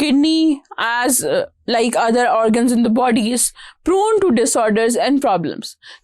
kidney as like other organs in the body is prone to disorders and problems.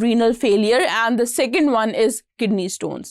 renal failure and the second one is kidney stones.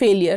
failure.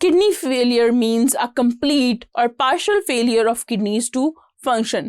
kidney failure means a complete or partial failure of kidneys to function.